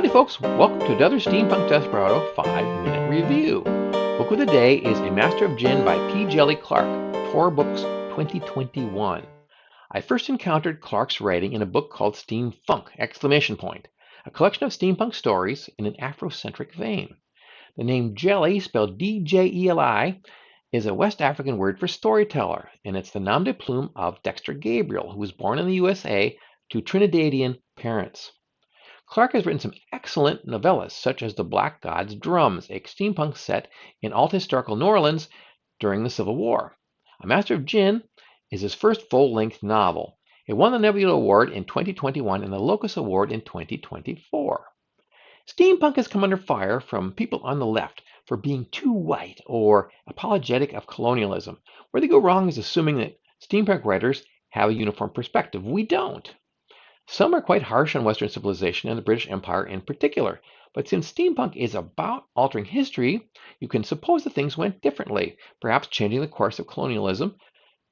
Howdy folks, welcome to another Steampunk Desperado 5-minute review. Book of the day is A Master of Djinn by Djeli Clark, Tor Books 2021. I first encountered Clark's writing in a book called Steampunk! A collection of steampunk stories in an Afrocentric vein. The name Djeli, spelled D-J-E-L-I, is a West African word for storyteller, and it's the nom de plume of Dexter Gabriel, who was born in the USA to Trinidadian parents. Clark has written some excellent novellas, such as The Black God's Drums, a steampunk set in alt-historical New Orleans during the Civil War. A Master of Djinn is his first full-length novel. It won the Nebula Award in 2021 and the Locus Award in 2024. Steampunk has come under fire from people on the left for being too white or apologetic of colonialism. Where they go wrong is assuming that steampunk writers have a uniform perspective. We don't. Some are quite harsh on Western civilization and the British Empire in particular, but since steampunk is about altering history, you can suppose that things went differently, perhaps changing the course of colonialism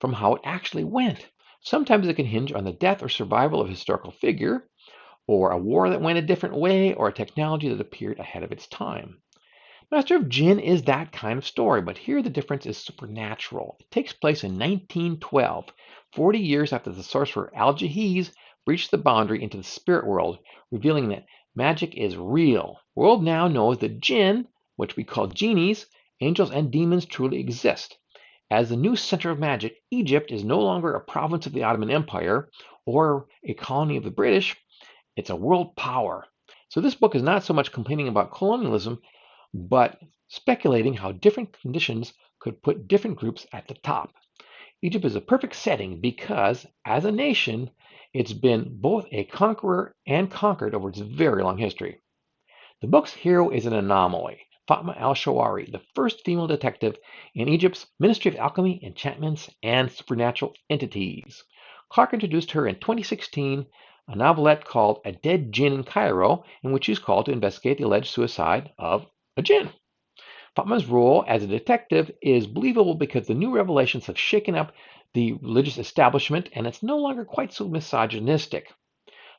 from how it actually went. Sometimes it can hinge on the death or survival of a historical figure, or a war that went a different way, or a technology that appeared ahead of its time. Master of Djinn is that kind of story, but here the difference is supernatural. It takes place in 1912, 40 years after the sorcerer Al-Jahiz breached the boundary into the spirit world, revealing that magic is real. The world now knows that Djinn, which we call genies, angels and demons, truly exist. As the new center of magic, Egypt is no longer a province of the Ottoman Empire or a colony of the British. It's a world power. So this book is not so much complaining about colonialism, but speculating how different conditions could put different groups at the top. Egypt is a perfect setting because, as a nation, it's been both a conqueror and conquered over its very long history. The book's hero is an anomaly, Fatma al-Shawari, the first female detective in Egypt's Ministry of Alchemy, Enchantments, and Supernatural Entities. Clark introduced her in 2016, a novelette called A Dead Djinn in Cairo, in which she's called to investigate the alleged suicide of a djinn. Fatma's role as a detective is believable because the new revelations have shaken up the religious establishment and it's no longer quite so misogynistic.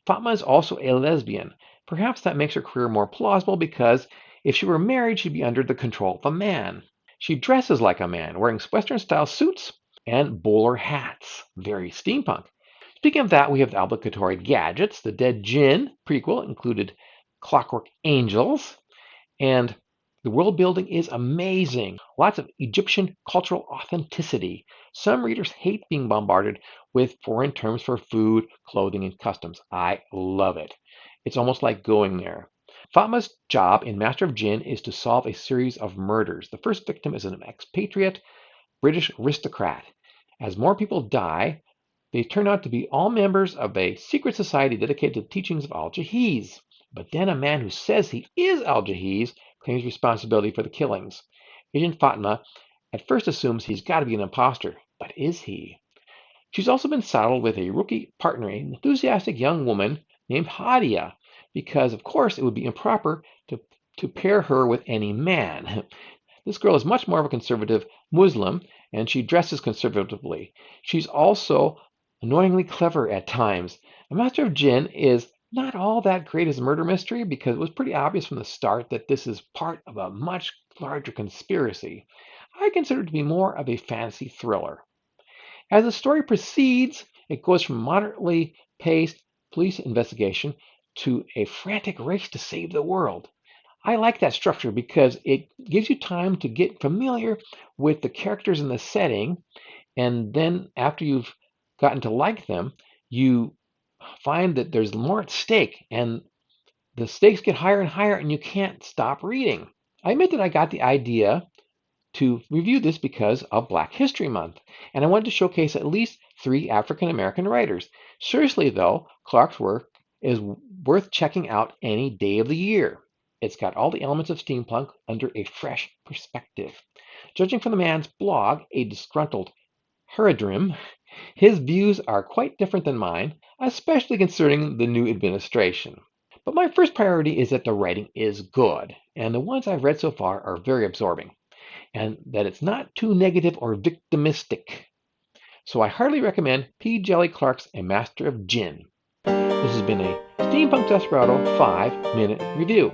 Fatma is also a lesbian. Perhaps that makes her career more plausible because if she were married, she'd be under the control of a man. She dresses like a man, wearing Western-style suits and bowler hats. Very steampunk. Speaking of that, we have the obligatory gadgets. The Dead Djinn prequel included clockwork angels, and the world building is amazing. Lots of Egyptian cultural authenticity. Some readers hate being bombarded with foreign terms for food, clothing, and customs. I love it. It's almost like going there. Fatma's job in Master of Djinn is to solve a series of murders. The first victim is an expatriate British aristocrat. As more people die, they turn out to be all members of a secret society dedicated to the teachings of Al-Jahiz. But then a man who says he is Al-Jahiz claims responsibility for the killings. Agent Fatma at first assumes he's got to be an imposter, but is he? She's also been saddled with a rookie partner, an enthusiastic young woman named Hadia, because of course it would be improper to pair her with any man. This girl is much more of a conservative Muslim, and she dresses conservatively. She's also annoyingly clever at times. A Master of Djinn is not all that great as a murder mystery because it was pretty obvious from the start that this is part of a much larger conspiracy. I consider it to be more of a fantasy thriller. As the story proceeds, it goes from moderately paced police investigation to a frantic race to save the world. I like that structure because it gives you time to get familiar with the characters in the setting, and then after you've gotten to like them, you find that there's more at stake, and the stakes get higher and higher, and you can't stop reading. I admit that I got the idea to review this because of Black History Month, and I wanted to showcase at least 3 African American writers. Seriously, though, Clark's work is worth checking out any day of the year. It's got all the elements of steampunk under a fresh perspective. Judging from the man's blog, A Disgruntled Haradrim, his views are quite different than mine, especially concerning the new administration. But my first priority is that the writing is good, and the ones I've read so far are very absorbing, and that it's not too negative or victimistic. So I heartily recommend Djeli Clark's A Master of Djinn. This has been a Steampunk Desperado 5-minute review.